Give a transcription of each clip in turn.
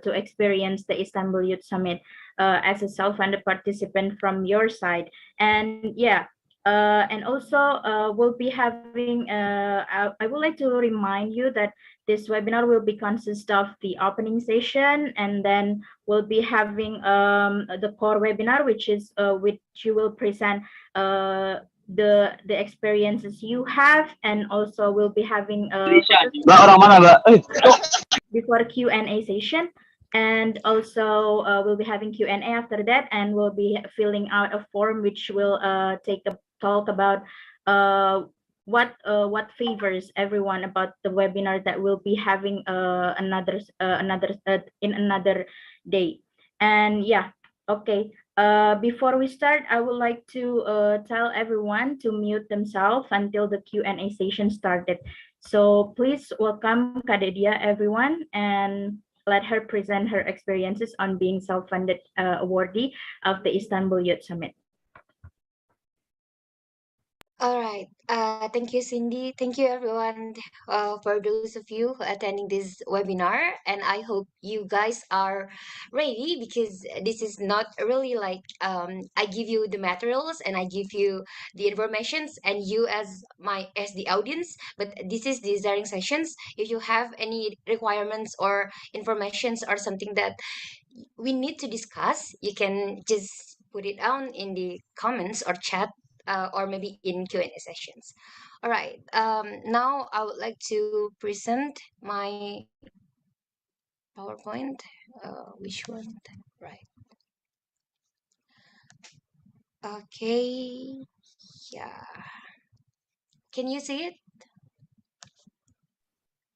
to experience the Istanbul Youth Summit as a self-funded participant from your side. And yeah, and also we'll be having. I would like to remind you that this webinar will be consist of the opening session, and then we'll be having the core webinar, which you will present the experiences you have, and also we'll be having Mbak orang mana, Mbak? before Q&A session, and also we'll be having Q&A after that, and we'll be filling out a form which will take a talk about what favors everyone about the webinar that we'll be having in another day. And yeah, okay. Before we start, I would like to tell everyone to mute themselves until the Q&A session started. So please welcome Kadedia, everyone, and let her present her experiences on being self-funded awardee of the Istanbul Youth Summit. All right. Thank you, Cindy. Thank you, everyone, for those of you attending this webinar. And I hope you guys are ready, because this is not really like I give you the materials and I give you the informations and you as the audience. But this is the sharing sessions. If you have any requirements or informations or something that we need to discuss, you can just put it down in the comments or chat, or maybe in Q&A sessions. All right. Now I would like to present my PowerPoint. Which one? Right. Okay. Yeah. Can you see it?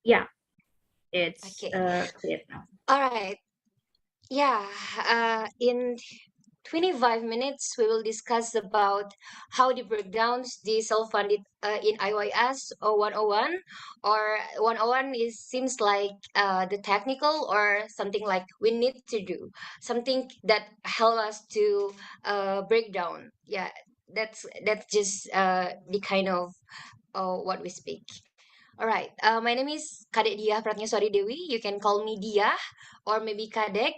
Yeah, it's Okay. clear now. All right. Yeah. In 25 minutes, we will discuss about how the breakdowns the self-funded in IYS or 101, or 101 is seems like the technical or something like we need to do something that help us to break down. Yeah, that's just the kind of what we speak. All right. My name is Kadek Diah Pratnyaswari Dewi. You can call me Diah or maybe Kadek.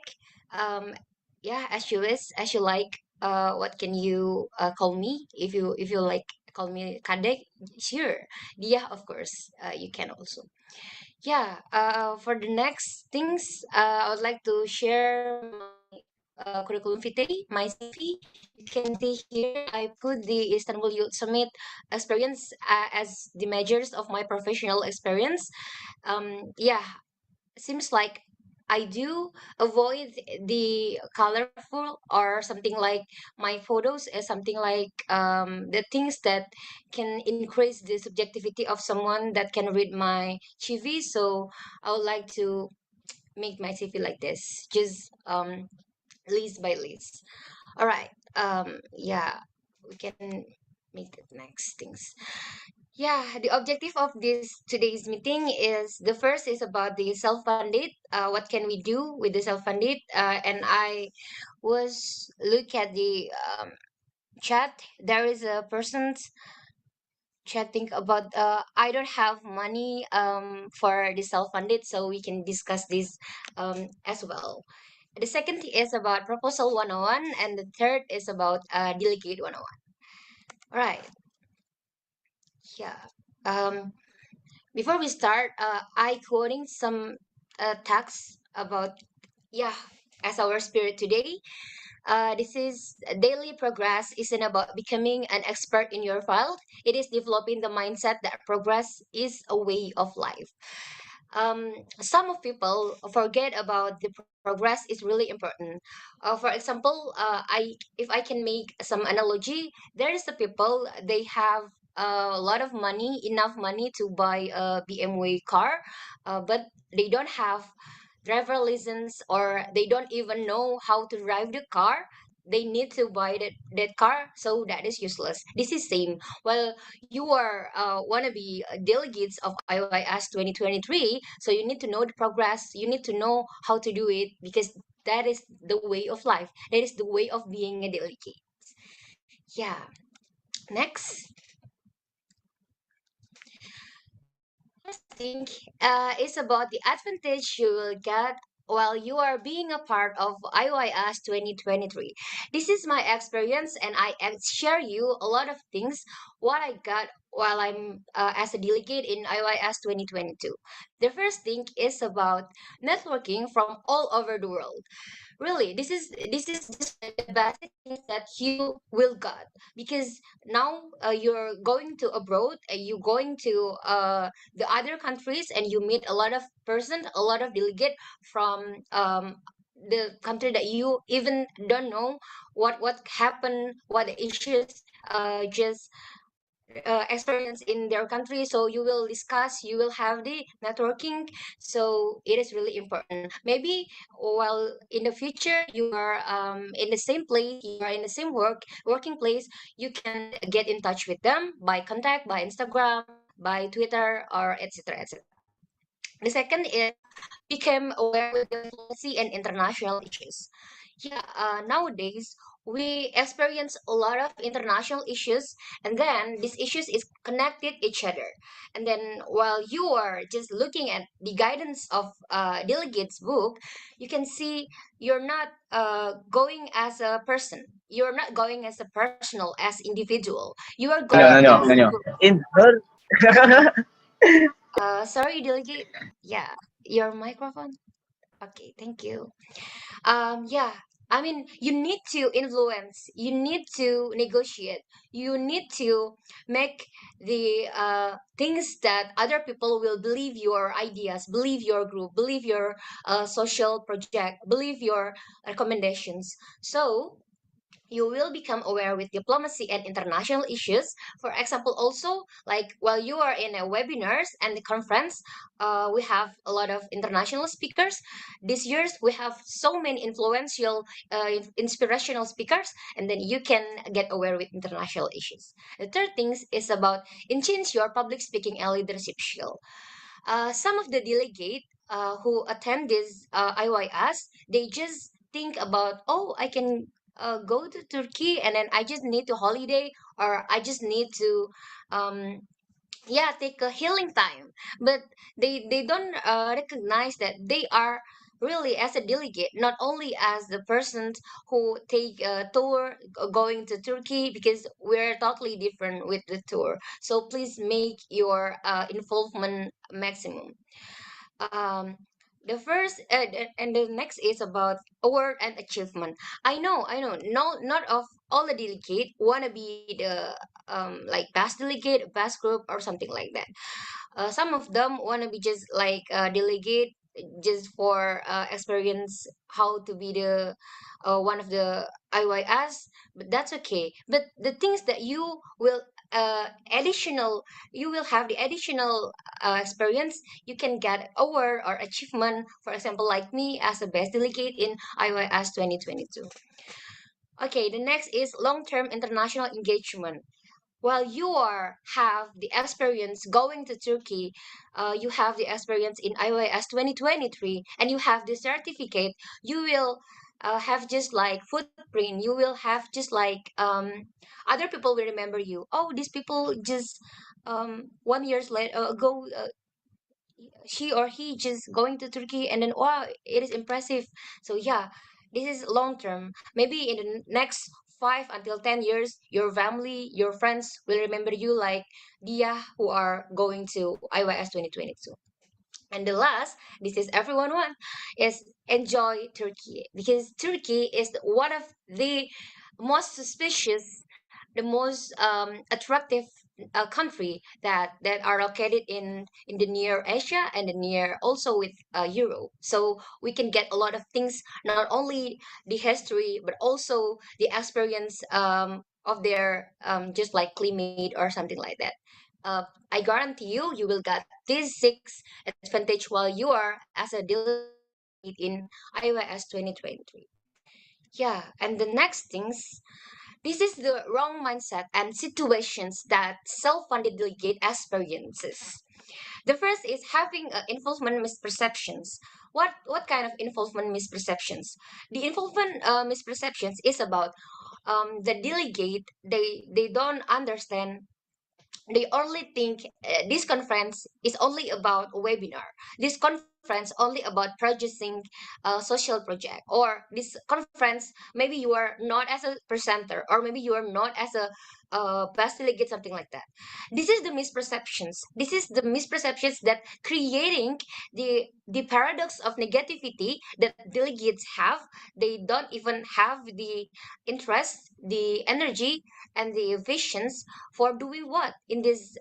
Um, yeah, as you like. What can you call me? If you like, call me Kadek. Sure, Diah, of course. You can also. Yeah. For the next things, I would like to share my curriculum vitae, my CV. You can see here I put the Istanbul Youth Summit experience as the measures of my professional experience. Yeah, seems like I do avoid the colorful or something like my photos is something like the things that can increase the subjectivity of someone that can read my CV. So I would like to make my CV like this, just list by list. All right. Yeah, we can make the next things. Yeah, the objective of this today's meeting is the first is about the self-funded. What can we do with the self-funded? And I was look at the chat. There is a person's chatting about I don't have money for the self-funded, so we can discuss this as well. The second is about proposal 101, and the third is about delegate 101. All right. Yeah. Um, Before we start, I quoting some texts about, yeah, as our spirit today. This is daily progress isn't about becoming an expert in your field. It is developing the mindset that progress is a way of life. Some of people forget about the progress is really important. For example, if I can make some analogy, there is the people they have a lot of money, enough money to buy a BMW car, but they don't have driver license or they don't even know how to drive the car. They need to buy that car, so that is useless. This is same. Well, you are want to be delegates of IYS 2023, so you need to know the progress, you need to know how to do it, because that is the way of life, that is the way of being a delegate. Yeah. Next. Next thing is about the advantage you will get while you are being a part of IYS 2023. This is my experience, and share you a lot of things what I got while I'm as a delegate in IYS 2022. The first thing is about networking from all over the world. Really, this is just like the basic things that you will got, because now you're going to abroad, you going to the other countries, and you meet a lot of person, a lot of delegate from the country that you even don't know what happened, what the issues just experience in their country. So you will discuss, you will have the networking. So it is really important. Maybe while in the future you are in the same place, you are in the same working place, you can get in touch with them by contact, by Instagram, by Twitter, or etc, etc. The second is became aware with diplomacy and international issues. Yeah, nowadays we experience a lot of international issues, and then these issues is connected each other. And then while you are just looking at the guidance of delegates book, you can see you're not going as a person. You're not going as a personal, as individual. You are No, going no, no, as no, a no. group. In her. Sorry, delegate. Yeah, your microphone. Okay, thank you. Yeah, I mean, you need to influence, you need to negotiate, you need to make the things that other people will believe your ideas, believe your group, believe your social project, believe your recommendations. So you will become aware with diplomacy and international issues. For example, also like while you are in a webinars and the conference, we have a lot of international speakers. This years we have so many influential, inspirational speakers, and then you can get aware with international issues. The third things is about enhance your public speaking and leadership skill. Some of the delegate who attend this IYS, they just think about, oh, I can go to Turkey, and then I just need to holiday, or I just need to um, yeah, take a healing time. But they don't recognize that they are really as a delegate, not only as the persons who take a tour going to Turkey, because we're totally different with the tour. So please make your involvement maximum. um the first and the next is about award and achievement. I know, no, not of all the delegate want to be the like best delegate, best group, or something like that. Some of them want to be just like delegate just for experience how to be the one of the IYS, but that's okay. But the things that you will additional, you will have the additional experience, you can get award or achievement. For example, like me as a best delegate in IYS 2022. Okay, the next is long-term international engagement. While you are have the experience going to Turkey, you have the experience in IYS 2023, and you have the certificate, you will have just like footprint. You will have just like other people will remember you. Oh, these people just 1 years later ago, she or he just going to Turkey, and then wow, it is impressive. So yeah, this is long term. Maybe in the next 5 until 10 years, your family, your friends will remember you like Dia, who are going to IYS 2022. And the last, this is everyone one, is enjoy Turkey, because Turkey is one of the most suspicious, the most attractive country that are located in the near Asia and the near also with Europe. So we can get a lot of things, not only the history but also the experience of their just like climate or something like that. I guarantee you will get these six advantage while you are as a delegate in IOS 2023. Yeah, and the next things, this is the wrong mindset and situations that self-funded delegate experiences. The first is having involvement misperceptions. What kind of involvement misperceptions? The involvement misperceptions is about the delegate. They don't understand, they only think this conference is only about a webinar. This conference conference only about producing a social project, or this conference maybe you are not as a presenter, or maybe you are not as a best delegate, something like that. This is the misperceptions. This is the misperceptions that creating the paradox of negativity that delegates have. They don't even have the interest, the energy, and the visions for doing what in this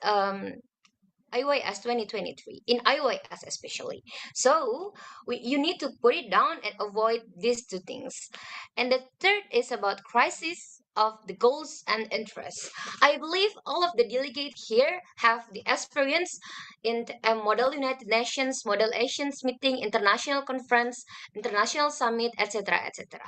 IYS 2023, in IYS especially. So you need to put it down and avoid these two things. And the third is about crisis of the goals and interests. I believe all of the delegates here have the experience in Model United Nations, Model Asians meeting, international conference, international summit, etc., etc.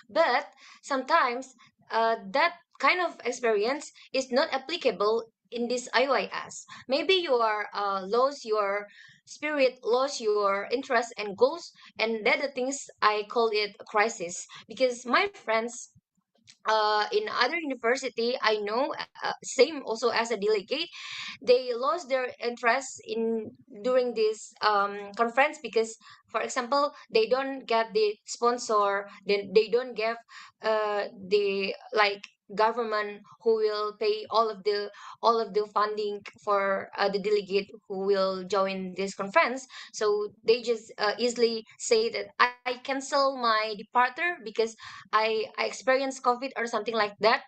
But sometimes that kind of experience is not applicable in this IYS. Maybe you are lost your spirit, lost your interest and goals, and that the things I call it a crisis, because my friends in other university I know, same also as a delegate, they lost their interest in during this conference because, for example, they don't get the sponsor, they don't get the like government who will pay all of the funding for the delegate who will join this conference. So they just easily say that I cancel my departure because I experienced COVID or something like that.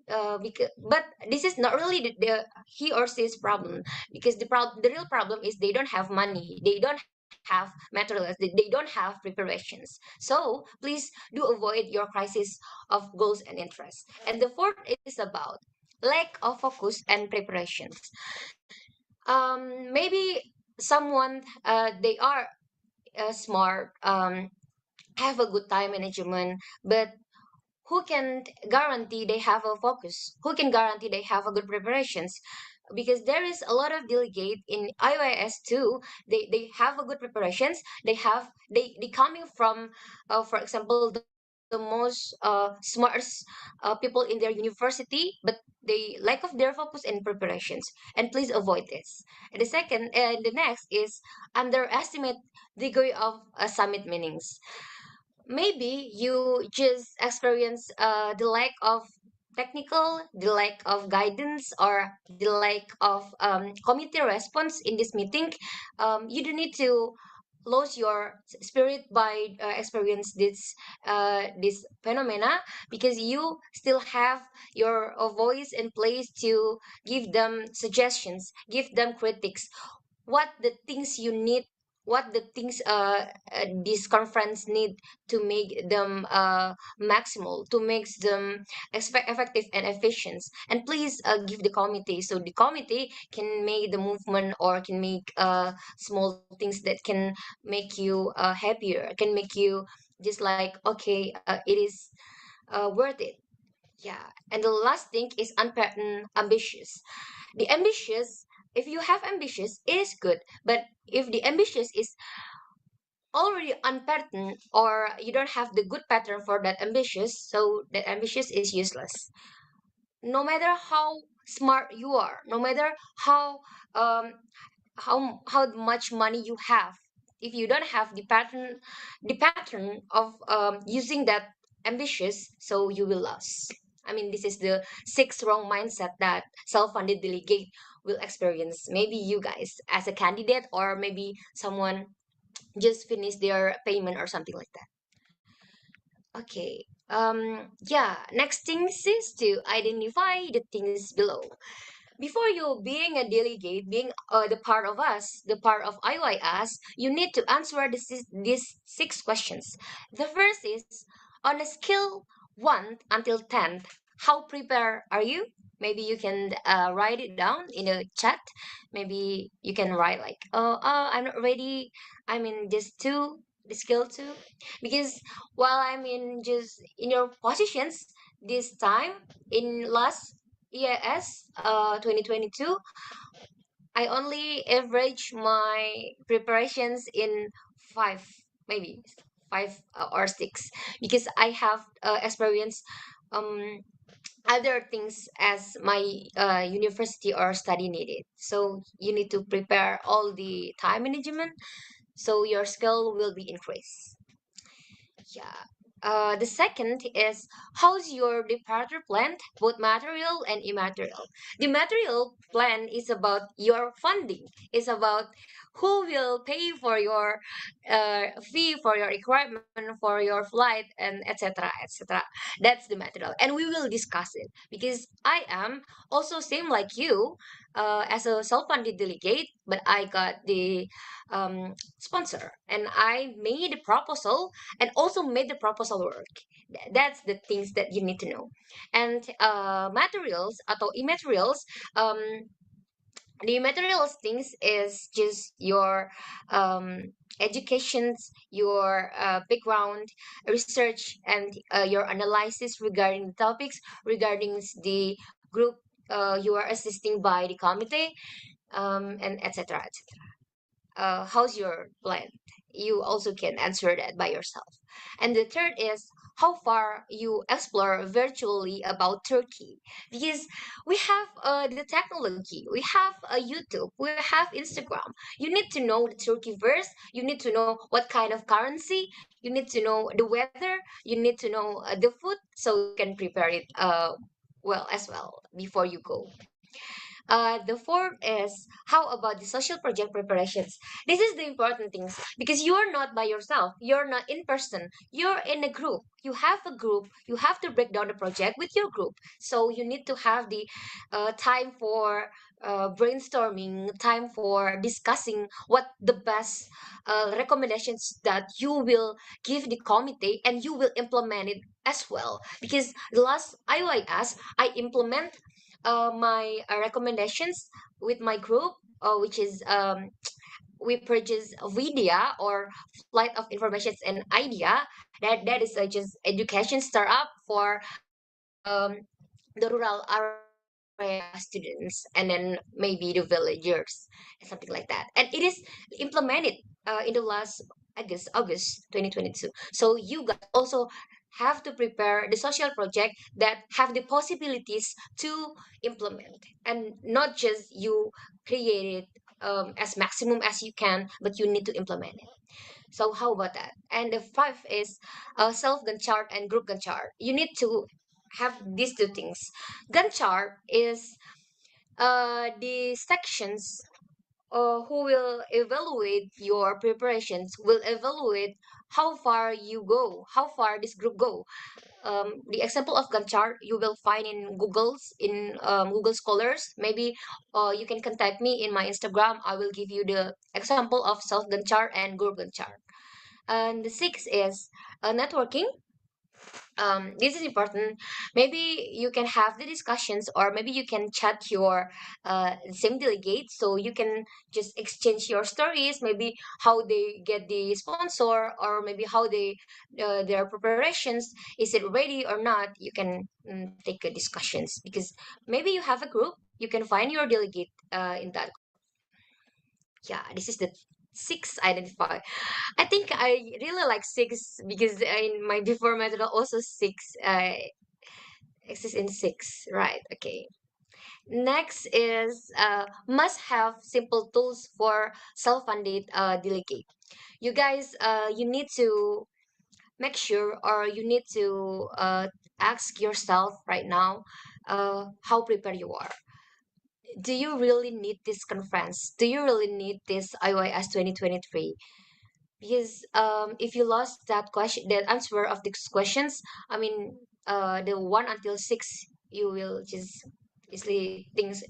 But this is not really the he or she's problem, because the real problem is they don't have money, they don't have materials, they don't have preparations. So please do avoid your crisis of goals and interests. And the fourth is about lack of focus and preparations. Maybe someone they are smart, have a good time management, but who can guarantee they have a focus? Who can guarantee they have a good preparations? Because there is a lot of delegate in IOS too. They have a good preparations. They coming from, for example, the most smartest people in their university, but they lack of their focus and preparations. And please avoid this. And the next is underestimate degree of summit meanings. Maybe you just experience the lack of technical, the lack of guidance, or the lack of committee response in this meeting. You don't need to lose your spirit by experience this phenomena, because you still have your voice in place to give them suggestions, give them critics, what the things you need, what the things this conference need to make them maximal, to make them effective and efficient. And please give the committee, so the committee can make the movement, or can make small things that can make you happier, can make you just like, okay, it is worth it. Yeah. And the last thing is unpatterned ambitious. The ambitious, if you have ambitious, it is good. But if the ambitious is already unpatterned, or you don't have the good pattern for that ambitious, so that ambitious is useless. No matter how smart you are, no matter how um how much money you have, if you don't have the pattern of using that ambitious, so you will lose. I mean, this is the sixth wrong mindset that self-funded delegate will experience. Maybe you guys as a candidate, or maybe someone just finished their payment or something like that. Okay. Yeah, next thing is to identify the things below. Before you being a delegate, being the part of us, the part of IYS, you need to answer these six questions. The first is, on a scale 1 until 10, how prepared are you? Maybe you can write it down in a chat. Maybe you can write like, oh, I'm not ready. I'm in this two, the skill two. Because while I'm in just in your positions this time, in last EIS 2022, I only average my preparations in five, maybe five or six, because I have experience um other things as my university or study needed. So you need to prepare all the time management. so your skill will be increased. Yeah. The second is, how's your departure plan, both material and immaterial? The material plan is about your funding. It's about who will pay for your fee, for your equipment, for your flight, and etc. etc. That's the material, and we will discuss it because I am also same like you, as a self-funded delegate, but I got the sponsor, and I made a proposal and also made the proposal work. That's the things that you need to know. And materials atau immaterials, the materials things is just your educations, your background, research, and your analysis regarding the topics, regarding the group you are assisting by the committee, and etc. How's your plan? You also can answer that by yourself. And the third is how far you explore virtually about Turkey, because we have the technology, we have YouTube, we have Instagram. You need to know the Turkey verse, you need to know what kind of currency, you need to know the weather, you need to know the food, so you can prepare it well as well before you go. The fourth is, how about the social project preparations? This is the important things because you are not by yourself. You're not in person. You're in a group. You have a group. You have to break down the project with your group. So you need to have the time for brainstorming, time for discussing what the best recommendations that you will give the committee, and you will implement it as well. Because the last IOIS, I implement my recommendations with my group, which is we purchase Vidya or Flight of Informations and Idea. That is just education startup for um, the rural area students, and then maybe the villagers, and something like that. And it is implemented in the last August 2022. So you guys also have to prepare the social project that have the possibilities to implement, and not just you create it as maximum as you can, but you need to implement it. So how about that? And the five is self Gantt chart and group Gantt chart. You need to have these two things. Gantt chart is the sections who will evaluate your preparations, will evaluate how far you go, how far this group go. The example of Gantt chart you will find in Google Scholars. Maybe you can contact me in my Instagram. I will give you the example of self Gantt chart and group Gantt chart. And the sixth is networking. This is important. Maybe you can have the discussions, or maybe you can chat your same delegate, so you can just exchange your stories, maybe how they get the sponsor, or maybe how they their preparations, is it ready or not. You can take discussions, because maybe you have a group, you can find your delegate in that. Yeah, this is the six identify. I think I really like six because in my before method also six exists in six, right? Okay. Next is must have simple tools for self-funded delegate. You guys, you need to make sure, or you need to ask yourself right now, how prepared you are. Do you really need this conference? Do you really need this IYS 2023? Because if you lost that question, the answer of these questions, I mean, the one until six, you will just easily things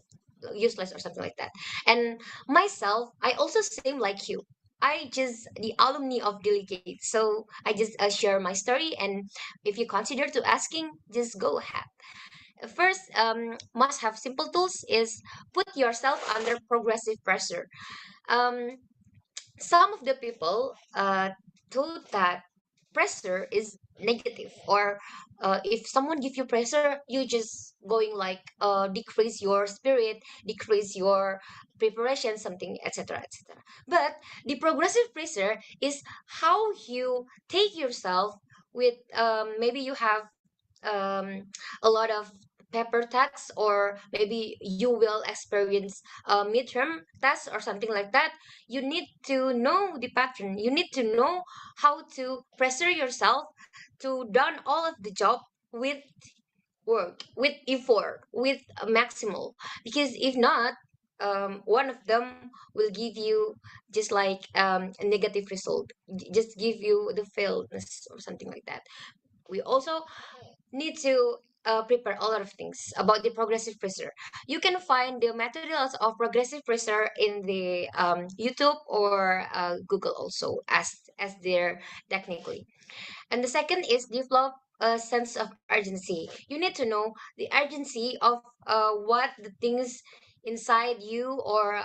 useless or something like that. And myself, I also same like you. I just the alumni of delegate, so I just share my story, and if you consider to asking, just go ahead. First, must have simple tools is put yourself under progressive pressure. Um, some of the people thought that pressure is negative, or if someone give you pressure, you just going like decrease your spirit, decrease your preparation, something, etc., etc. But the progressive pressure is how you take yourself with maybe you have um, a lot of paper tests, or maybe you will experience midterm tests or something like that, you need to know the pattern. You need to know how to pressure yourself to done all of the job with work, with effort, with a maximal. Because if not, one of them will give you just like a negative result, just give you the failedness or something like that. We also need to prepare a lot of things about the progressive freezer. You can find the materials of progressive freezer in the YouTube or Google also, as their technically. And the second is develop a sense of urgency. You need to know the urgency of what the things inside you, or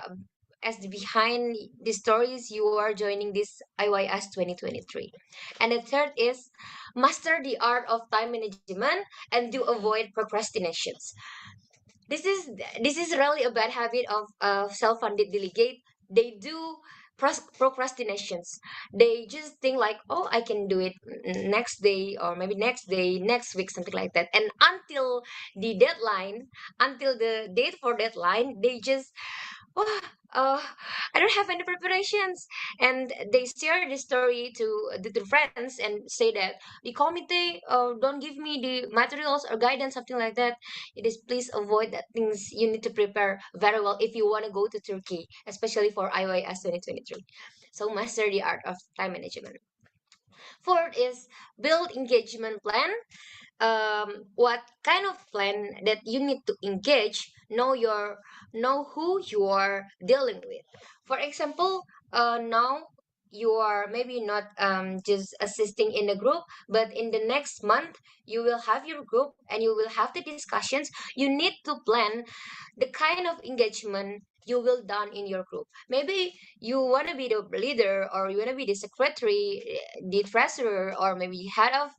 as the behind the stories you are joining this IYS 2023. And the third is master the art of time management and do avoid procrastinations. This is really a bad habit of self-funded delegate. They do procrastinations. They just think like, oh, I can do it next day, or maybe next day, next week, something like that. And until the deadline, until the date for deadline, they just, oh, uh, I don't have any preparations. And they share the story to friends and say that the committee don't give me the materials or guidance, something like that. It is, please avoid that things. You need to prepare very well if you want to go to Turkey, especially for IYS 2023. So master the art of time management. Fourth is build engagement plan. What kind of plan that you need to engage, know who you are dealing with. For example, now you are maybe not just assisting in a group, but in the next month you will have your group and you will have the discussions. You need to plan the kind of engagement you will done in your group. Maybe you want to be the leader, or you want to be the secretary, the treasurer, or maybe head of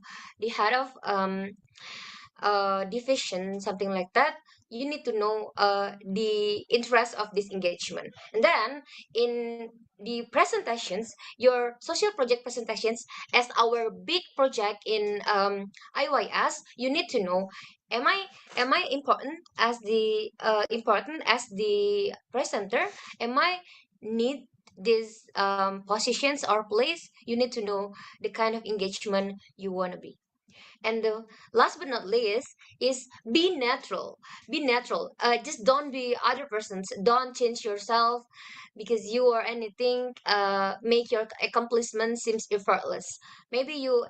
division, something like that. You need to know the interest of this engagement. And then in the presentations, your social project presentations, as our big project in IYS, you need to know, am I important as the presenter? Am I need these positions or place? You need to know the kind of engagement you want to be. And the last but not least is be natural. Be natural. Just don't be other persons. Don't change yourself because you or anything. Make your accomplishment seems effortless. Maybe you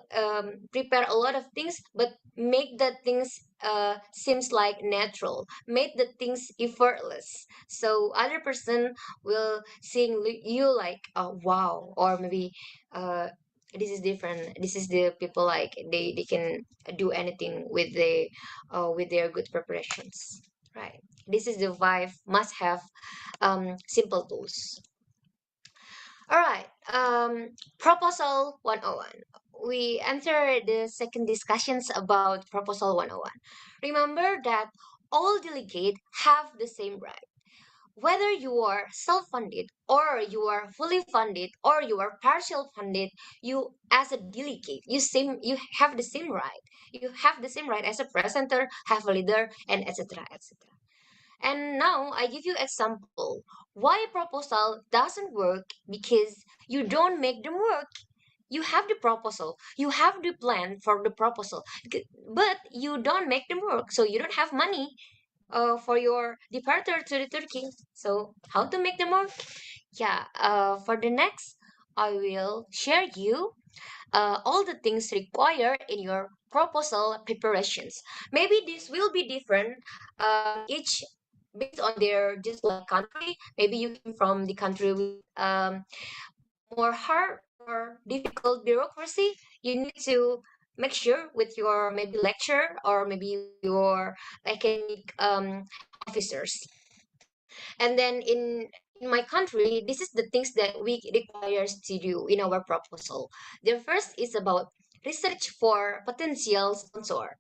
prepare a lot of things, but make the things seems like natural. Make the things effortless. So other person will seeing you like, oh, wow, or maybe uh, this is different. This is the people like they can do anything with their good preparations, right? This is the vibe must have simple tools. All right. Proposal 101. We enter the second discussions about proposal 101. Remember that all delegate have the same right. Whether you are self-funded, or you are fully funded, or you are partial funded, you as a delegate, you have the same right. You have the same right as a presenter, have a leader, and etc. etc. And now I give you example why proposal doesn't work, because you don't make them work. You have the proposal, you have the plan for the proposal, but you don't make them work, so you don't have money for your departure to the Turkey. So how to make them work? Yeah, for the next, I will share you all the things required in your proposal preparations. Maybe this will be different each based on their just like country. Maybe you came from the country with more hard or difficult bureaucracy. You need to make sure with your maybe lecturer, or maybe with your academic officers. And then in my country, this is the things that we requires to do in our proposal. The first is about research for potential sponsor,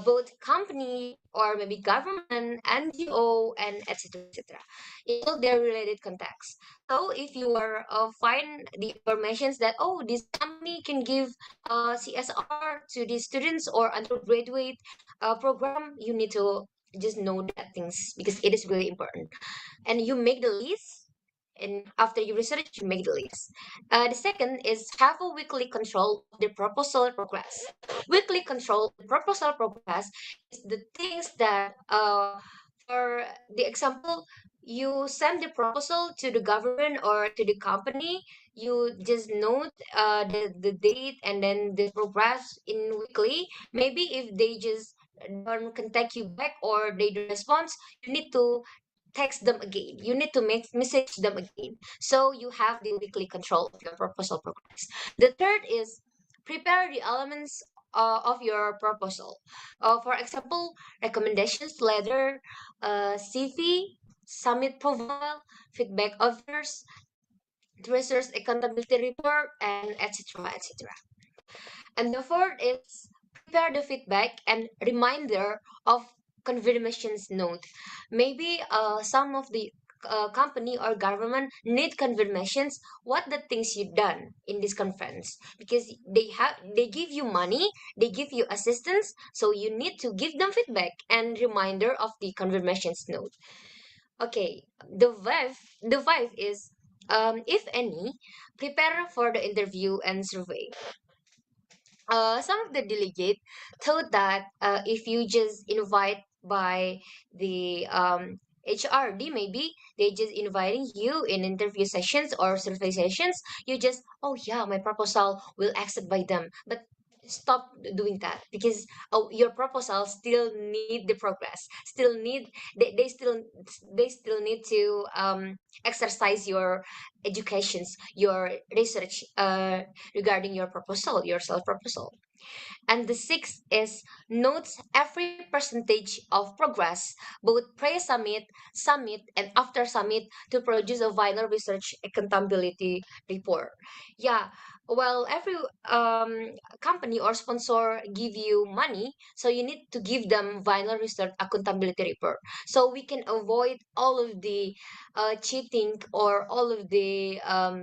both company or maybe government, NGO, and etc. etc. In all their related contexts. So if you are find the informations that this company can give CSR to the students or undergraduate program, you need to just know that things because it is really important. And you make the list, and after you research you make the list. The second is have a weekly control of the proposal progress. Weekly control the proposal progress is the things that for the example, you send the proposal to the government or to the company, you just note the date and then the progress in weekly. Maybe if they just don't contact you back or they don't respond, you need to text them again. You need to make message them again. So you have the weekly control of your proposal progress. The third is prepare the elements of your proposal. For example, recommendations letter, CV, summit profile, feedback offers, research accountability report, and etc. etc. And the fourth is prepare the feedback and reminder of confirmations note. Maybe some of the company or government need confirmations what the things you done in this conference because they give you money, they give you assistance, so you need to give them feedback and reminder of the confirmations note. Okay, the five is if any, prepare for the interview and survey. Some of the delegate thought that if you just invite by the HRD, maybe they just inviting you in interview sessions or survey sessions. You just, oh yeah, my proposal will accept by them. But stop doing that because your proposal still need the progress. Still need they still need to exercise your educations, your research regarding your proposal, your self proposal. And the sixth is notes every percentage of progress, both pre-summit, summit, and after summit to produce a final research accountability report. Yeah, well, every company or sponsor give you money, so you need to give them final research accountability report. So we can avoid all of the cheating or all of the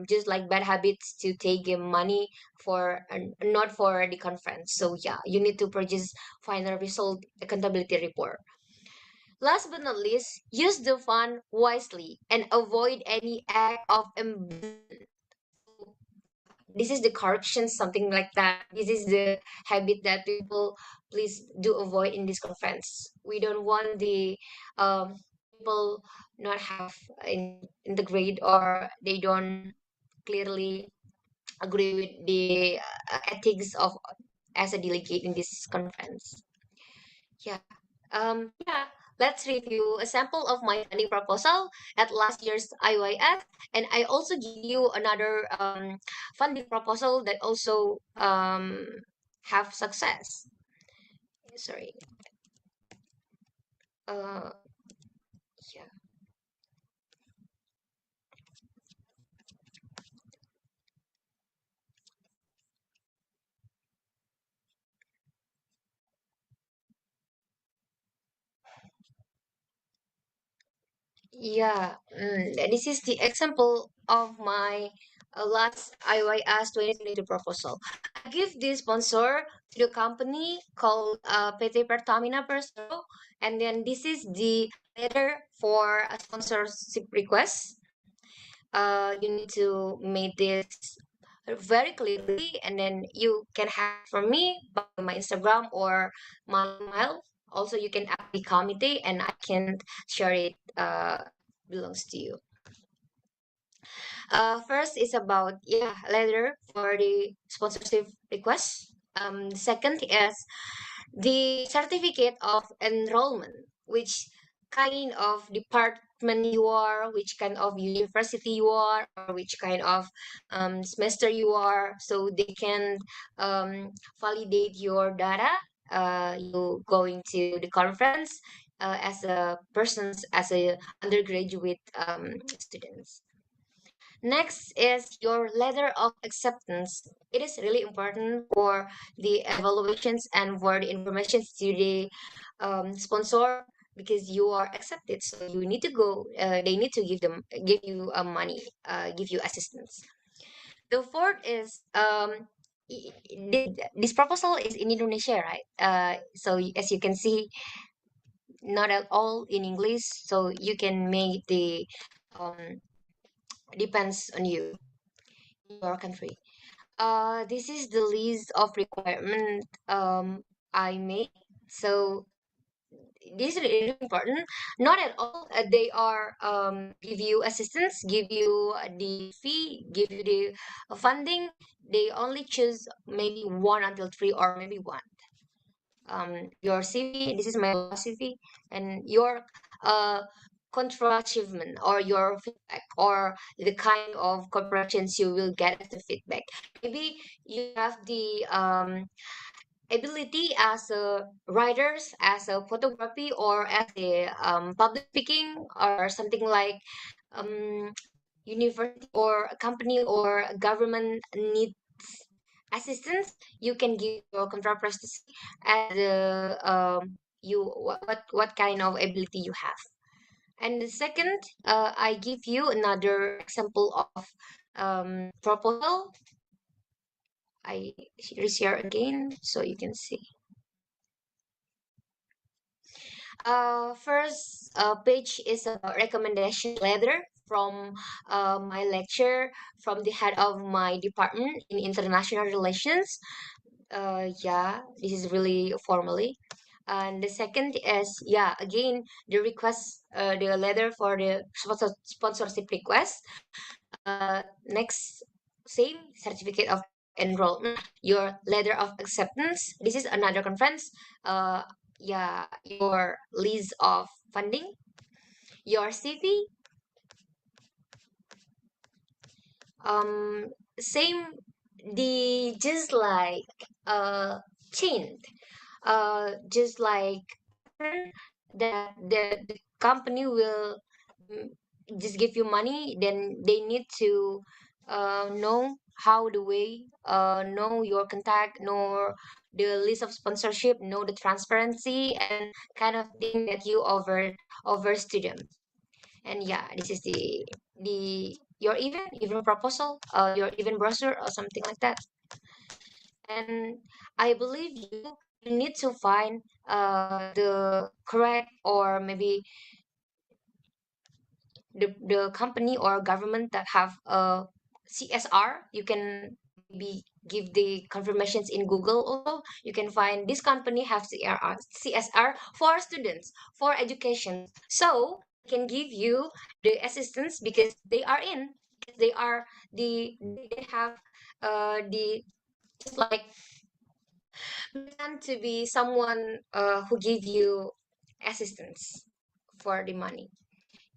just like bad habits to take money for not for the conference. So yeah, you need to produce final result accountability report. Last but not least, use the fund wisely and avoid any act of embezzlement. So this is the corruption, something like that. This is the habit that people please do avoid in this conference. We don't want the people not have in the grade or they don't clearly agree with the ethics of as a delegate in this conference. Yeah. Yeah. Let's review a sample of my funding proposal at last year's IYF, and I also give you another funding proposal that also have success. Sorry. Uh, yeah. Yeah, this is the example of my last IYS 2022 proposal. I give this sponsor to the company called PT Pertamina Persero, and then this is the letter for a sponsorship request. You need to make this very clearly, and then you can have from me by my Instagram or my email. Also, you can add the committee, and I can share it. Belongs to you. First is about letter for the sponsorship request. The second is the certificate of enrollment, which kind of department you are, which kind of university you are, or which kind of semester you are, so they can validate your data. You going to the conference as a persons as a undergraduate students. Next is your letter of acceptance. It is really important for the evaluations and for the information to the sponsor, because you are accepted. So you need to go. They need to give you money, give you assistance. The fourth is this proposal is in Indonesia, right? So as you can see, not at all in English. So you can make the um, depends on you in your country. This is the list of requirement I made. So this is really important. Not at all. They are give you assistance, give you the fee, give you the funding. They only choose maybe one until three, or maybe one. Your CV. This is my last CV, and your uh contra achievement, or your feedback, or the kind of corporations you will get as the feedback. Maybe you have the ability as a writers, as a photography, or as a public speaking, or something like um, university or a company or a government needs assistance. You can give your contraprestacy as the you what kind of ability you have. And the second, I give you another example of proposal. I reshare again so you can see. First page is a recommendation letter from my lecturer, from the head of my department in international relations. Yeah, this is really formally. And the second is, yeah, again, the request, the letter for the sponsorship request. Next, same certificate of enrollment, your letter of acceptance. This is another conference. Uh, yeah, your list of funding, your CV, um, same, the just like chain, just like pattern that the company will mm, just give you money, then they need to know how the way, know your contact, know the list of sponsorship, know the transparency and kind of thing that you over student. And yeah, this is the your even proposal, your even brochure or something like that. And I believe you need to find the correct, or maybe the company or government that have a CSR. You can maybe give the confirmations in Google also. You can find this company have CSR for students, for education. So they can give you the assistance because they are in, because they are they have the just like pretend to be someone who give you assistance for the money.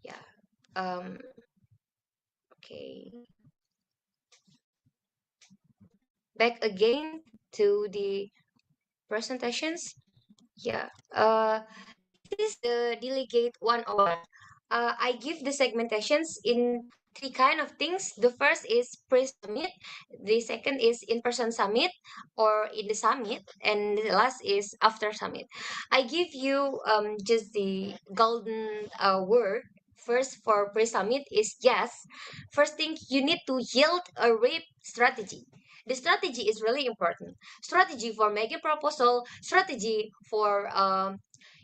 Yeah. Um, okay. Back again to the presentations. Yeah. This is the delegate 101. I give the segmentations in three kind of things. The first is pre-summit, the second is in-person summit or in the summit, and the last is after summit. I give you just the golden word. First for pre-summit is yes. First thing, you need to yield a RAPE strategy. The strategy is really important. Strategy for making proposal, strategy for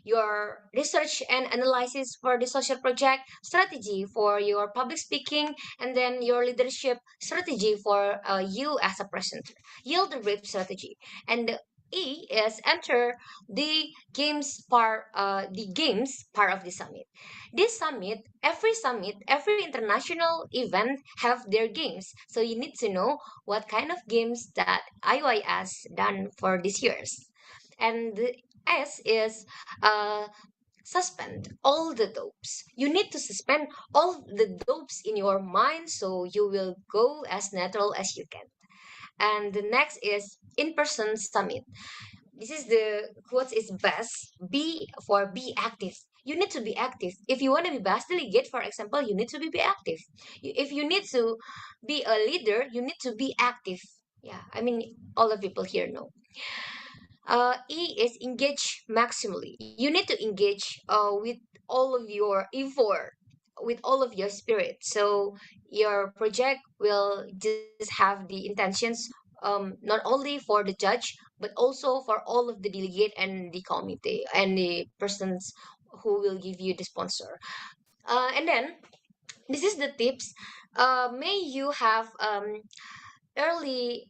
your research and analysis for the social project, strategy for your public speaking, and then your leadership strategy for you as a presenter. Yield the RIP strategy. And the E is enter the games part of the summit. This summit, every international event have their games. So you need to know what kind of games that IYS done for this years. And the S is uh, suspend all the dopes. You need to suspend all the dopes in your mind so you will go as natural as you can. And the next is in-person summit. This is the quote is best. Be active. you need to be active. If you want to be bus delegate, for example, you need to be active. If you need to be a leader, you need to be active. Yeah, I mean, all the people here know. E is engage maximally. You need to engage with all of your effort, with all of your spirit. So your project will just have the intentions, not only for the judge, but also for all of the delegate and the committee and the persons who will give you the sponsor. And then this is the tips. May you have early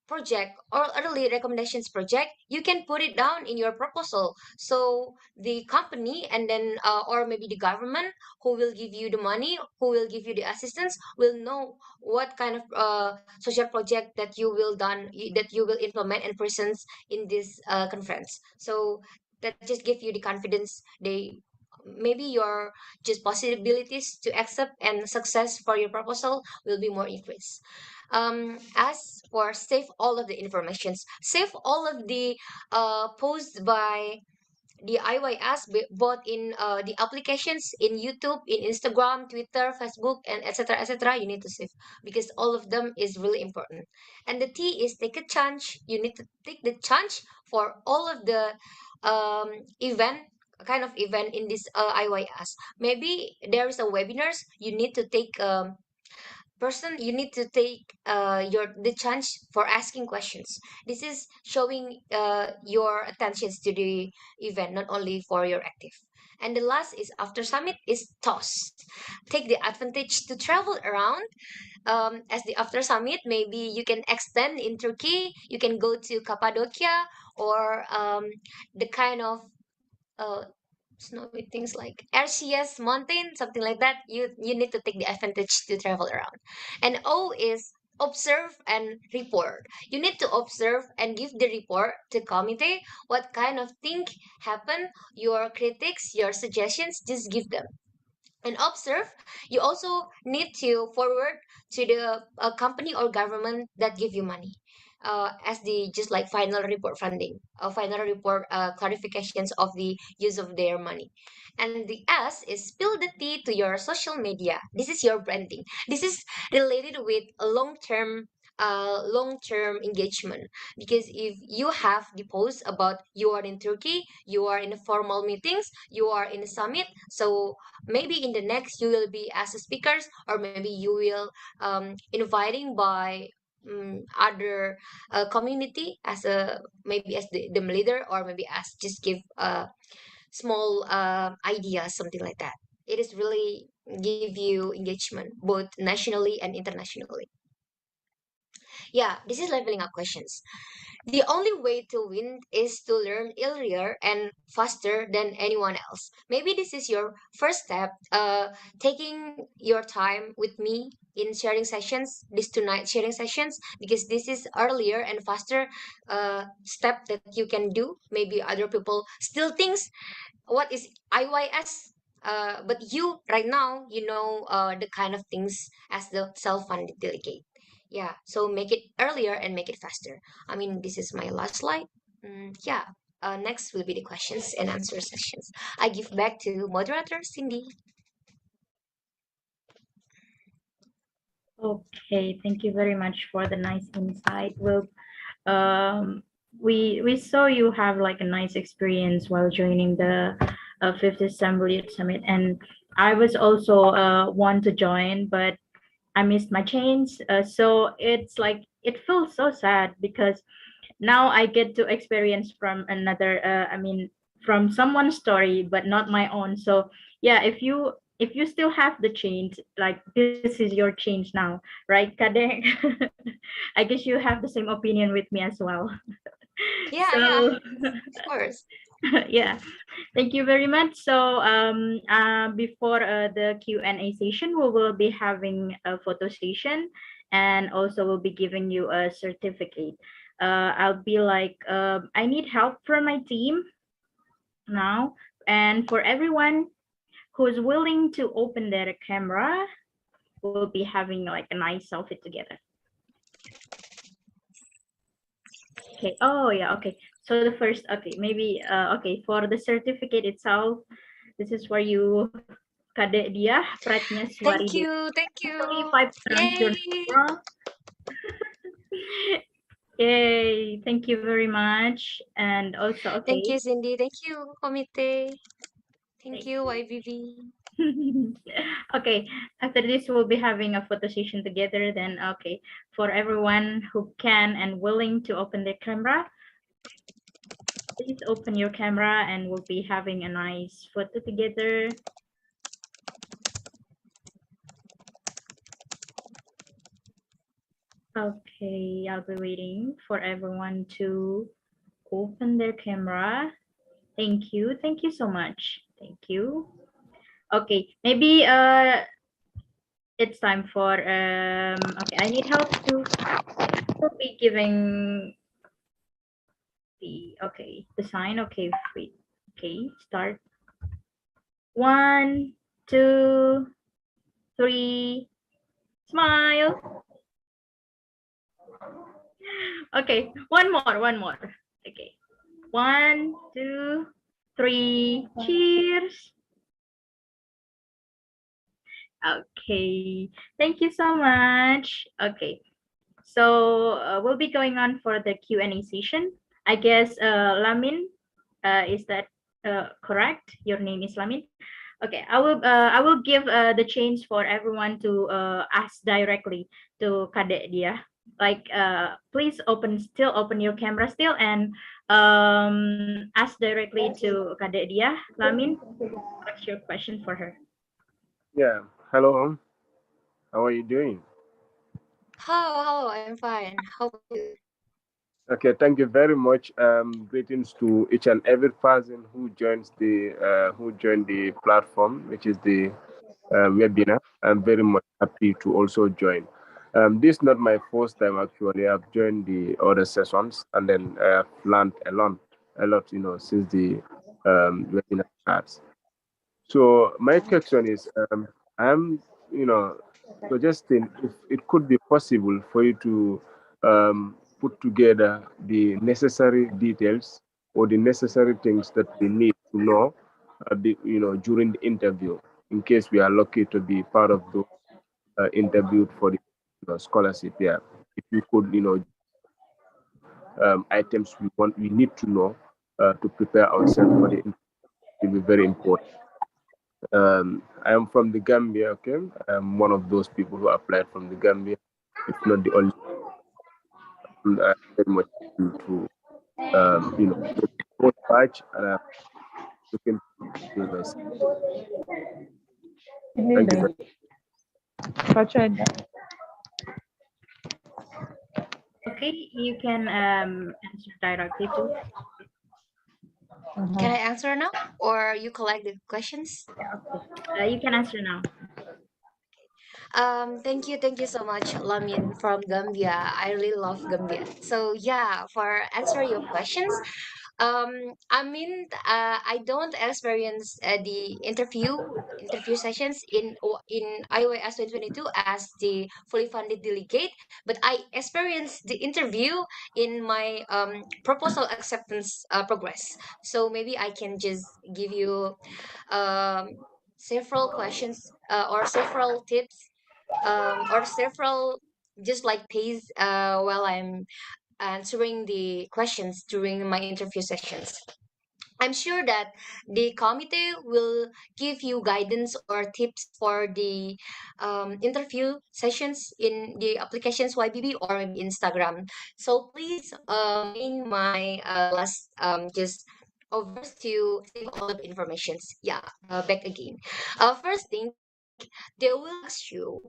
project or early recommendations project, you can put it down in your proposal, so the company and then or maybe the government who will give you the money, who will give you the assistance, will know what kind of social project that you will that you will implement and present in this conference. So that just give you the confidence. They maybe your just possibilities to accept and success for your proposal will be more increased. As for save all of the informations, save all of the posts by the IYS, both in the applications in YouTube, in Instagram, Twitter, Facebook, and etc. etc. You need to save because all of them is really important. And the T is take a chance. You need to take the chance for all of the event kind of event in this IYS. Maybe there is a webinars. You need to take person, you need to take your the chance for asking questions. This is showing your attentions to the event, not only for your active. And the last is after summit is toss. Take the advantage to travel around. As the after summit, maybe you can extend in Turkey, you can go to Cappadocia, or the kind of uh, snowy things like RCS mountain, something like that. You need to take the advantage to travel around. And O is observe and report. You need to observe and give the report to committee what kind of thing happen, your critics, your suggestions, just give them and observe. You also need to forward to the company or government that give you money, as the just like final report funding, final report clarifications of the use of their money. And the S is spill the tea to your social media. This is your branding. This is related with a long-term engagement, because if you have the post about you are in Turkey, you are in the formal meetings, you are in a summit, so maybe in the next you will be as a speakers, or maybe you will inviting by other community as a maybe as the leader, or maybe as just give small ideas, something like that. It is really give you engagement both nationally and internationally. Yeah, this is leveling up questions. The only way to win is to learn earlier and faster than anyone else. Maybe this is your first step, taking your time with me in sharing sessions, this tonight sharing sessions, because this is earlier and faster step that you can do. Maybe other people still thinks what is IYS, but you right now you know the kind of things as the self-funded delegate. Yeah, so make it earlier and make it faster. I mean, this is my last slide. Yeah, next will be the questions and answer sessions. I give back to moderator Cindy. Okay, thank you very much for the nice insight. Well, um, we saw you have like a nice experience while joining the Fifth Assembly Summit, and I was also want to join, but I missed my chance. So it's like it feels so sad because now I get to experience from another. I mean, from someone's story, but not my own. So yeah, if you still have the change, like this is your change now, right, Kadek? I guess you have the same opinion with me as well. Yeah, yeah, So of course. yeah, thank you very much. So before the Q&A session, we will be having a photo station, and also we'll be giving you a certificate. I'll be like, I need help from my team now, and for everyone who's willing to open their camera, we'll be having like a nice selfie together. Okay. Oh yeah. Okay. So the first, okay, maybe okay, for the certificate itself. This is for you, Kadek Dia, Pratnya Thank Suaride. you. Thank Sorry if you. I pronounced your name Yay. wrong. Yay, thank you very much. And also, Thank you, okay. Cindy. Thank you, Komite. Thank Thank you, you. YBB. Okay, after this, we'll be having a photo session together. Then, okay, for everyone who can and willing to open their camera, please open your camera and we'll be having a nice photo together. Okay, I'll be waiting for everyone to open their camera. Thank you. Thank you so much. Thank you. Okay, maybe it's time for okay, I need help to will be giving the sign. Okay, wait. Okay, start. 1, 2, 3, smile. Okay, one more. Okay. 1, 2, 3, cheers. Okay, thank you so much. Okay, so we'll be going on for the Q&A session. I guess Lamin, is that correct? Your name is Lamin. Okay, I will give the chance for everyone to ask directly to Kadek Dia. Like, please still open your camera still and ask directly to Kadek Dia. Lamin, what's your question for her? Yeah. Hello. How are you doing? Hello, I'm fine. How about you? Okay. Thank you very much. Greetings to each and every person who joined the platform, which is the webinar. I'm very much happy to also join. This is not my first time actually. I've joined the other sessions and then I've learned a lot, since the webinar starts. So my question is, I'm, suggesting if it could be possible for you to put together the necessary details or the necessary things that we need to know, during the interview, in case we are lucky to be part of those interviewed for the scholarship. Yeah, if you could, items we need to know to prepare ourselves for the interview will be very important. I am from the Gambia. Okay, I'm one of those people who applied from the Gambia. It's not the only. Very much to both batch, and I'm looking to myself. Thank you very Okay, you can answer directly too. Can I answer now, or you collect the questions? You can answer now. Thank you so much, Lamin from Gambia. I really love Gambia. So yeah, for answer your questions, I mean, I don't experience the interview sessions in iOS 2022 as the fully funded delegate, but I experienced the interview in my proposal acceptance progress. So maybe I can just give you um, several questions or several tips or several just like pays while I'm answering the questions during my interview sessions. I'm sure that the committee will give you guidance or tips for the interview sessions in the applications YBB or maybe Instagram. So please main my last just overs to save all of the informations. Yeah, back again. First thing, they will ask you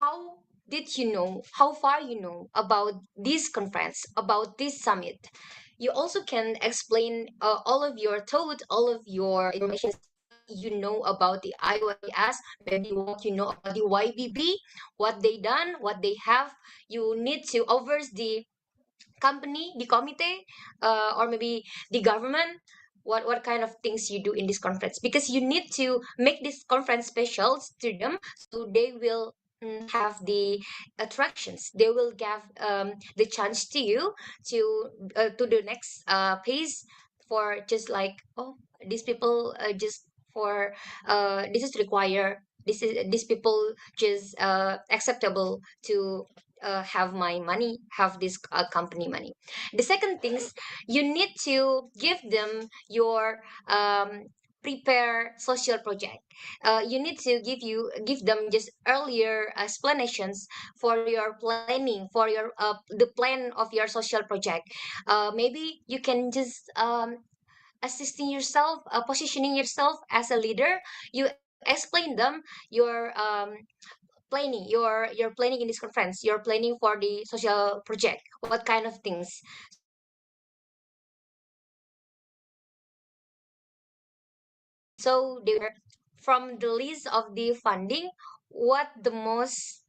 how did you know, how far you know about this conference, about this summit. You also can explain all of your thoughts, all of your information, what you know about the IOIS, maybe what you know about the YBB, what they done, what they have. You need to over the company, the committee, or maybe the government, what kind of things you do in this conference, because you need to make this conference special to them, so they will have the attractions, they will give the chance to you to the next phase, for just like, oh, these people just for this is require this is these people just acceptable to have my money, have this company money. The second things, you need to give them your prepare social project. You need to give them just earlier explanations for your planning, for your the plan of your social project. Maybe you can just assisting yourself, positioning yourself as a leader. You explain them your planning, you're planning in this conference, you're planning for the social project, what kind of things. So they will from the list of the funding, what the most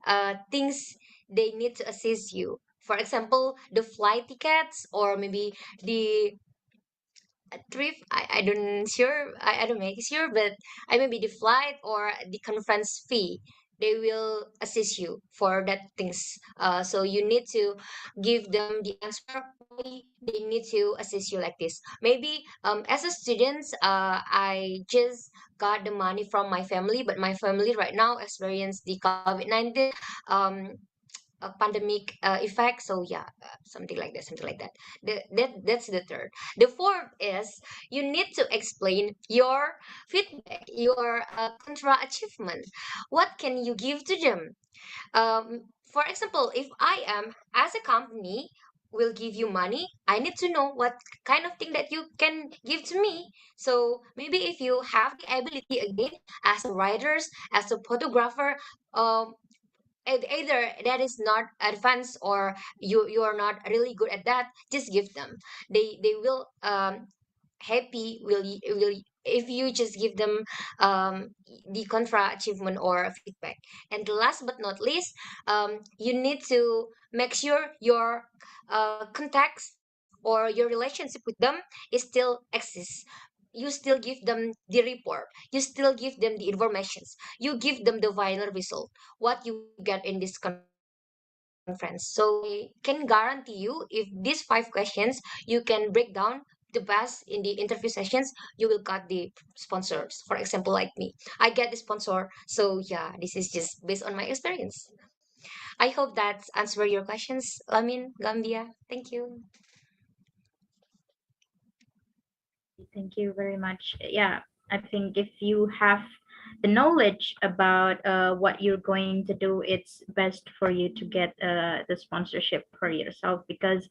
things they need to assist you. For example, the flight tickets, or maybe the trip. I don't sure, I don't make sure, but I maybe the flight or the conference fee, they will assist you for that things. So you need to give them the answer why they need to assist you like this. Maybe as a student, I just got the money from my family, but my family right now experience the COVID-19 um pandemic effect. So yeah, something like that, something like that. That's the third. The fourth is you need to explain your feedback, your contra achievement. What can you give to them? For example, if I am as a company will give you money, I need to know what kind of thing that you can give to me. So maybe if you have the ability again as a writers, as a photographer, um, either that is not advanced or you are not really good at that, just give them. They will happy will if you just give them the contra achievement or feedback. And the last but not least, you need to make sure your contacts or your relationship with them is still exists. You still give them the report, you still give them the informations, you give them the final result, what you get in this conference. So I can guarantee you, if these 5 questions you can break down the best in the interview sessions, you will got the sponsors. For example, like me, I get the sponsor. So yeah, this is just based on my experience. I hope that answer your questions, Lamin, Gambia. Thank you. Thank you very much. Yeah, I think if you have the knowledge about what you're going to do, it's best for you to get the sponsorship for yourself, because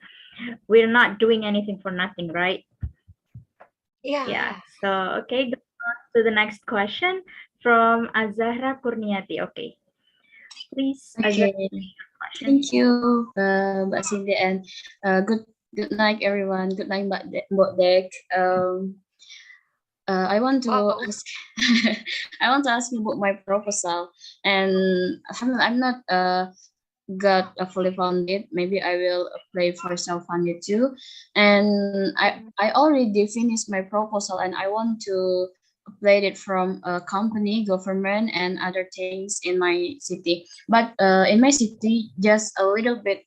we're not doing anything for nothing, right? Yeah, Yeah. yeah. So, okay, go on to the next question from Azahra Kurniati. Okay, please, Azahra, Okay, question. thank you, Mbak Cindy, and good night, everyone. Good night, Mbak Dek. I want to Wow. ask, I want to ask you about my proposal, and I'm not got a fully funded. Maybe I will apply for self funded too, and I already finished my proposal, and I want to apply it from a company, government, and other things in my city. But in my city, just a little bit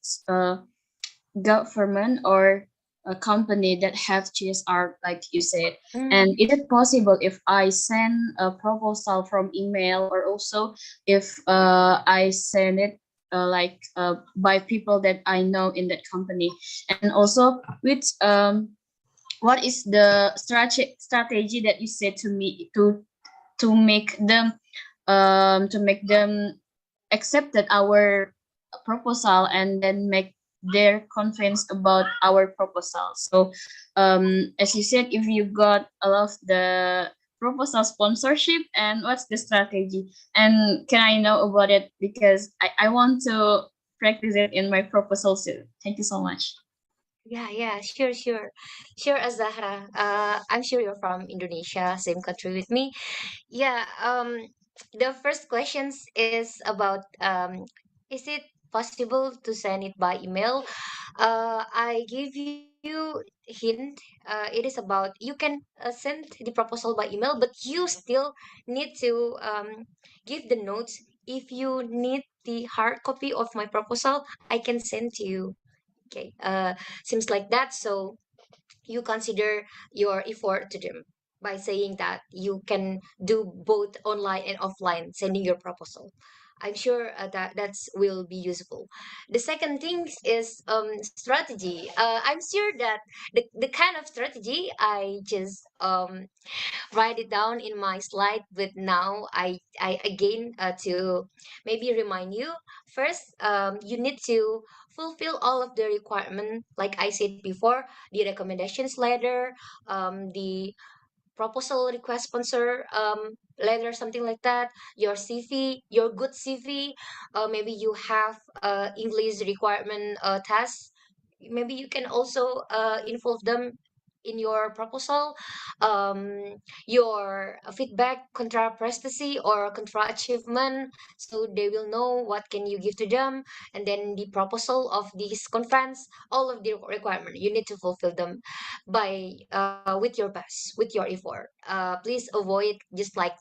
government or a company that have CSR, like you said. And Mm. is it possible if I send a proposal from email, or also if I send it by people that I know in that company? And also, which what is the strategy that you said to me to make them accepted our proposal, and then make their convinced about our proposal? So as you said, if you got a lot of the proposal sponsorship, and what's the strategy, and can I know about it, because I want to practice it in my proposal too. Thank you so much. Yeah, yeah, sure, sure. Sure, Azahra. I'm sure you're from Indonesia, same country with me. Yeah, the first questions is about is it possible to send it by email? I give you hint. It is about you can send the proposal by email, but you still need to give the notes. If you need the hard copy of my proposal, I can send to you. Okay, seems like that. So you consider your effort to them. by saying that you can do both online and offline sending your proposal. I'm sure that's will be useful. The second thing is strategy. I'm sure that the kind of strategy I just write it down in my slide, but now I again to maybe remind you. First, you need to fulfill all of the requirement like I said before, the recommendations letter, the proposal request sponsor letter, something like that, your CV, your good CV. Maybe you have English requirement test, maybe you can also involve them in your proposal. Your feedback contra prestacy or contra achievement, so they will know what can you give to them. And then the proposal of this conference, all of the requirement you need to fulfill them by with your best, with your effort. Please avoid just like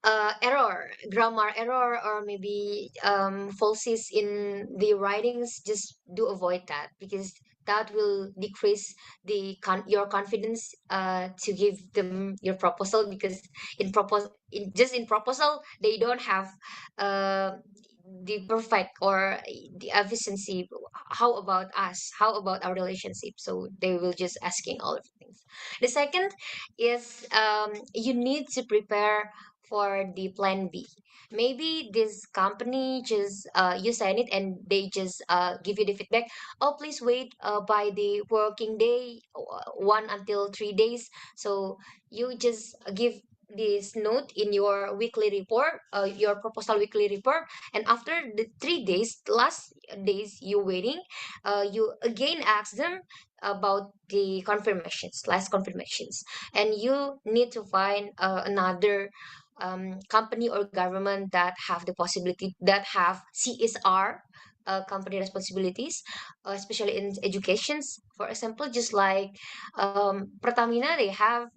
error, grammar error, or maybe falsies in the writings. Just do avoid that, because that will decrease your confidence to give them your proposal, because in proposal they don't have uh, the perfect or the efficiency. How about us, how about our relationship? So they will just asking all of the things. The second is you need to prepare for the plan B. Maybe this company just you sign it and they just give you the feedback. Oh, please wait by the working day, 1 until 3 days. So you just give this note in your weekly report, your proposal weekly report, and after the 3 days, last days you waiting, you again ask them about the confirmations, last confirmations, and you need to find another company or government that have the possibility, that have CSR, company responsibilities, especially in educations. For example, just like Pertamina, they have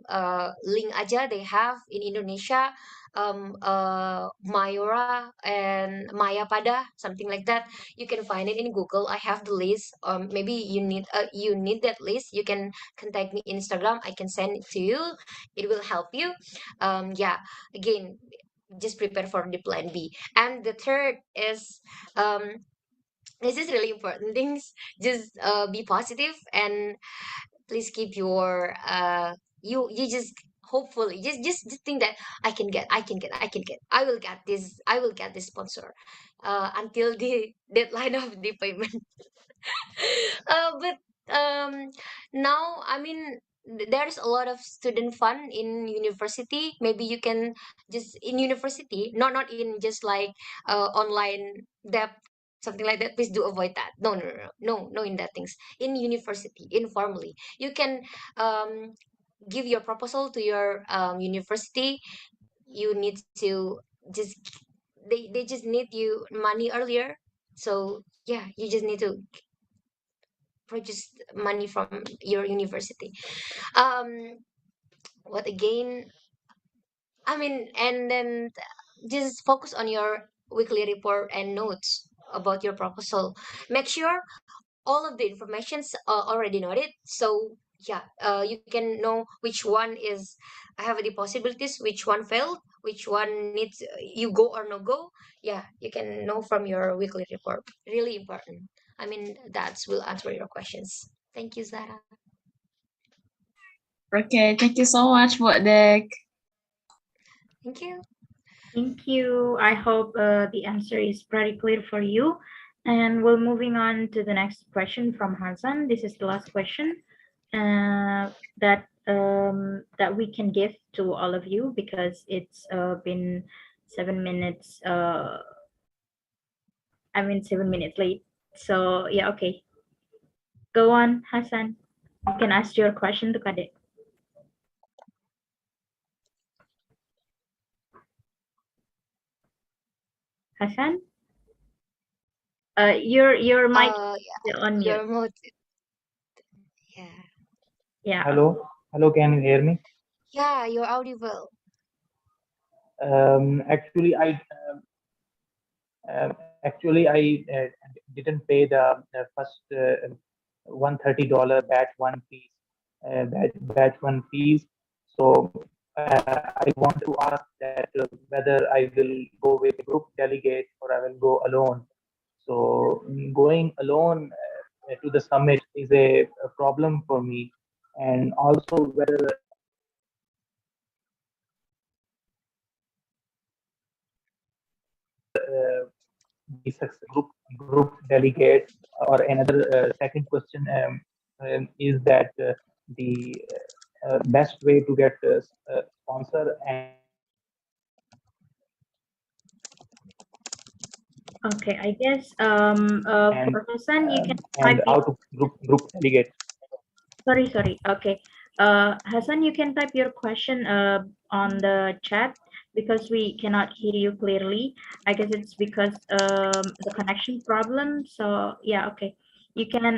Link Aja, they have in Indonesia, Mayora and Maya Pada, something like that. You can find it in Google. I have the list. Maybe you need that list. You can contact me in Instagram. I can send it to you. It will help you. Yeah, again, just prepare for the plan B. And the third is this is really important things. Just be positive, and please keep your you just hopefully just think that I will get this, I will get this sponsor until the deadline of the payment. But now, I mean, there's a lot of student fund in university. Maybe you can just in university, not in just like online debt, something like that. Please do avoid that. No, in that things. In university, informally, you can give your proposal to your university. You need to just they just need you money earlier. So yeah, you just need to produce money from your university. Um, what again? I mean, and then just focus on your weekly report and notes about your proposal. Make sure all of the informations are already noted. So yeah, you can know which one is have the possibilities, which one failed, which one needs you go or no go. Yeah, you can know from your weekly report. Really important. I mean, that will answer your questions. Thank you, Zara. Okay, thank you so much, Bu Dek. Thank you. Thank you. I hope the answer is pretty clear for you. And we're moving on to the next question from Hassan. This is the last question that we can give to all of you, because it's been 7 minutes. 7 minutes late. So yeah, okay. Go on, Hassan. You can ask your question to Kadek. Hassan? Your mic is on mute. Your mode. Yeah. Yeah. Hello, hello. Can you hear me? Yeah, you're audible. Actually, I didn't pay the first $130 batch one fee. batch one fees. So I want to ask that whether I will go with a group delegate or I will go alone. So going alone to the summit is a problem for me, and also whether be group delegate. Or another second question is that the best way to get sponsor Okay, I guess and for Hassan, you can and type how your to group delegate. sorry. Okay. Hassan, you can type your question on the chat because we cannot hear you clearly. I guess it's because the connection problem. So yeah, okay. You can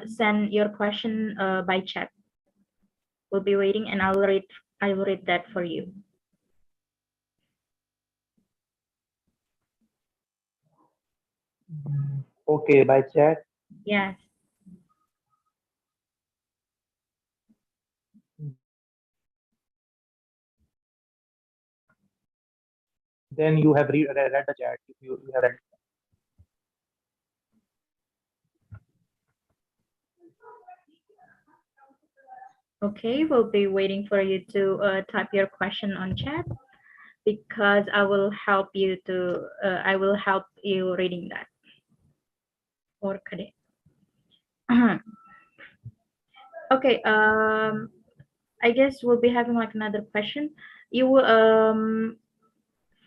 send your question by chat. We'll be waiting and I will read that for you. Okay, by chat. Yes. Then you have read the chat. If you have read. Okay, we'll be waiting for you to type your question on chat because I will help you reading that. Or Kade. Okay, I guess we'll be having like another question. You will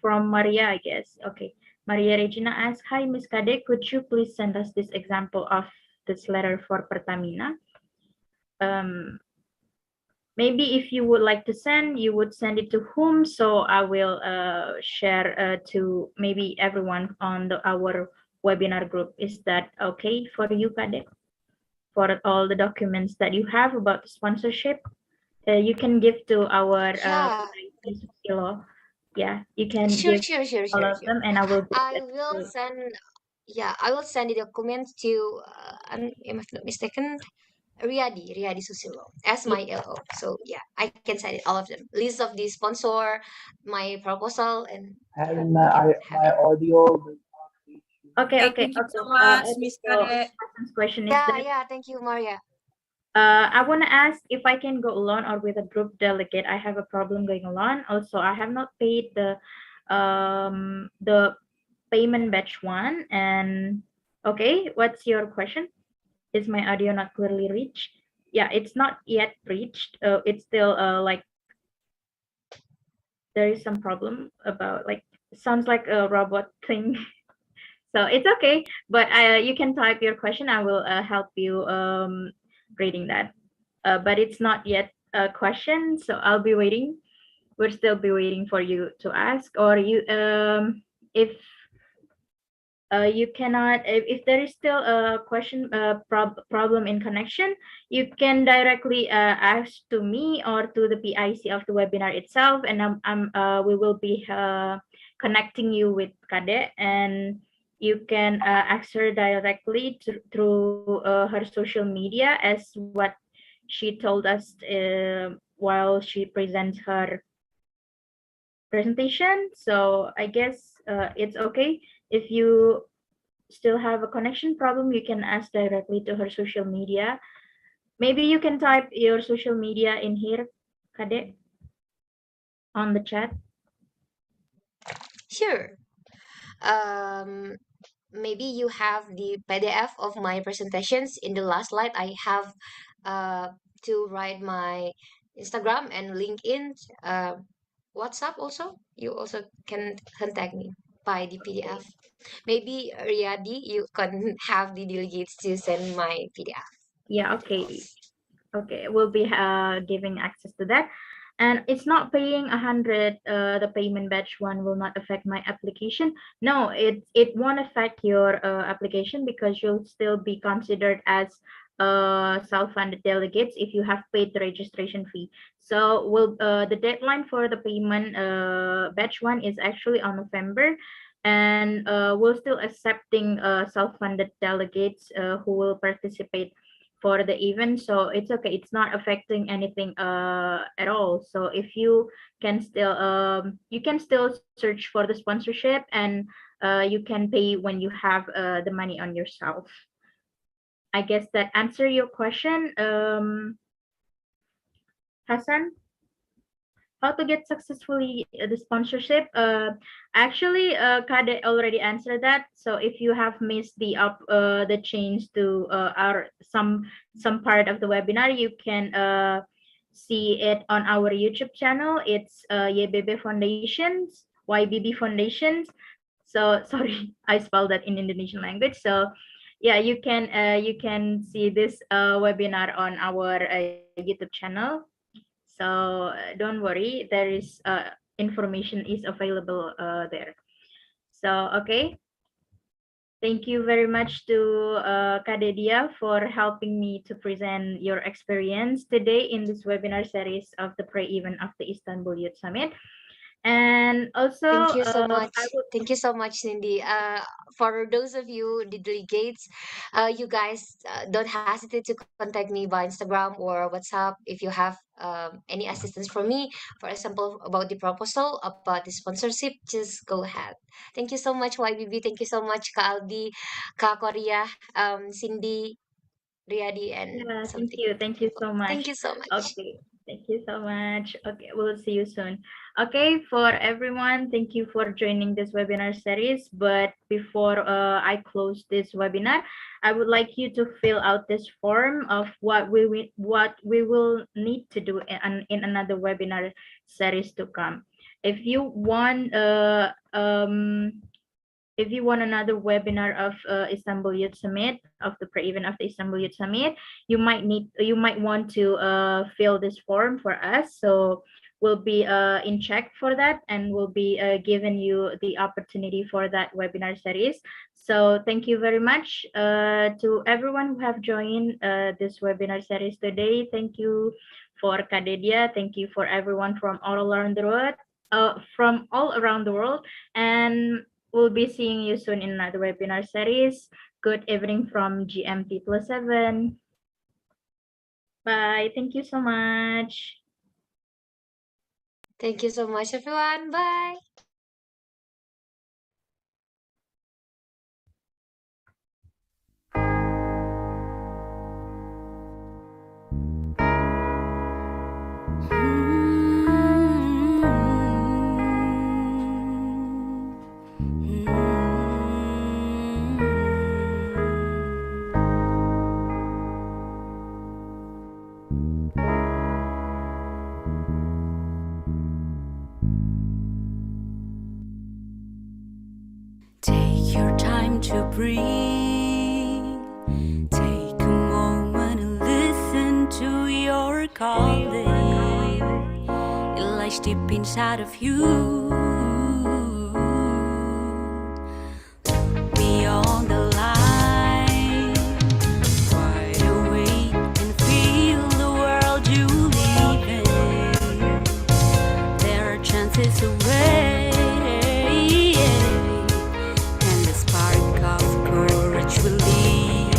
from Maria, I guess. Okay. Maria Regina asks, "Hi Miss Kade, could you please send us this example of this letter for Pertamina? Um, maybe if you would like to send, you would send it to whom? So I will share to maybe everyone on our webinar group. Is that okay for you, Kade? For all the documents that you have about sponsorship, you can give to our Yeah, Susilo. Yeah, you can sure, give sure, sure, all sure, of sure. them, and I will give I it will to. send, yeah, I will send the documents to, if I'm not mistaken, Riyadi Susilo as Yeah, my LO. So yeah, I can send it all of them. List of the sponsor, my proposal, and yeah, And you can have my it. audio will not reach you. okay. Thank you so I much, think Miss the Kade. person's question is Yeah, that yeah. Thank you, Maria. I want to ask if I can go alone or with a group delegate. I have a problem going alone. Also, I have not paid the payment batch one. And okay, what's your question? Is my audio not clearly reached? Yeah, it's not yet reached. It's still like there is some problem about like sounds like a robot thing. So it's okay, but you can type your question. I will help you reading that. But it's not yet a question, so I'll be waiting. We'll still be waiting for you to ask, or you if you cannot if there is still a question problem in connection, you can directly ask to me or to the PIC of the webinar itself, and we will be connecting you with Kade, and you can ask her directly through her social media as what she told us while she presents her presentation. So I guess it's okay if you still have a connection problem, you can ask directly to her social media. Maybe you can type your social media in here, Kade, on the chat. Sure. Um, Maybe you have the PDF of my presentations. In the last slide, I have uh, to write my Instagram and LinkedIn, WhatsApp also. You also can contact me by the PDF. Maybe Riyadi, you can have the delegates to send my PDF. Yeah, okay. Okay, we'll be giving access to that. And it's not paying 100, the payment batch one will not affect my application. No, it won't affect your application because you'll still be considered as self-funded delegates if you have paid the registration fee. So the deadline for the payment batch one is actually on November, and we're still accepting self-funded delegates who will participate for the event, so it's okay, it's not affecting anything at all. So if you can still search for the sponsorship, and you can pay when you have the money on yourself. I guess that answer your question, Hassan. How to get successfully the sponsorship? Actually, Kade already answered that. So if you have missed the change to our some part of the webinar, you can see it on our YouTube channel. It's YBB Foundations, YBB Foundations. So sorry, I spelled that in Indonesian language. So yeah, you can see this webinar on our YouTube channel. So don't worry, there is information is available there. So okay, thank you very much to Kadedia for helping me to present your experience today in this webinar series of the pre-event of the Istanbul Youth Summit. And also, Thank you so much. I would. Thank you so much, Cindy. For those of you, the delegates, you guys don't hesitate to contact me by Instagram or WhatsApp if you have any assistance from me. For example, about the proposal, about the sponsorship, just go ahead. Thank you so much, YBB. Thank you so much, Kak Aldi, Kak Korea, Cindy, Riyadi, and Yeah, thank something. you. Thank you so Thank much. you so much. Okay, thank you so much. Okay, we'll see you soon. Okay, for everyone, thank you for joining this webinar series. But before I close this webinar, I would like you to fill out this form of what we will need to do in another webinar series to come. If you want if you want another webinar of Istanbul Youth Summit, of the pre-event of the Istanbul Youth Summit, you might want to fill this form for us. So we'll be in check for that, and we'll be giving you the opportunity for that webinar series. So thank you very much to everyone who have joined this webinar series today. Thank you for Kadedia. Thank you for everyone from all around the world. And we'll be seeing you soon in another webinar series. Good evening from GMT +7. Bye. Thank you so much. Thank you so much, everyone. Bye. Take your time to breathe. Take a moment and listen to your calling. It lies deep inside of you. Look beyond the line. Wide awake and feel the world you live in. There are chances away. Will lead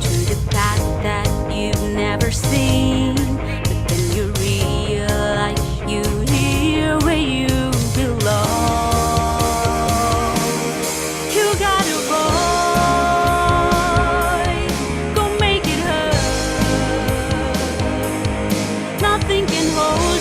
to the path that you've never seen. But then you realize you're here where you belong. You got a voice, go make it heard. Nothing can hold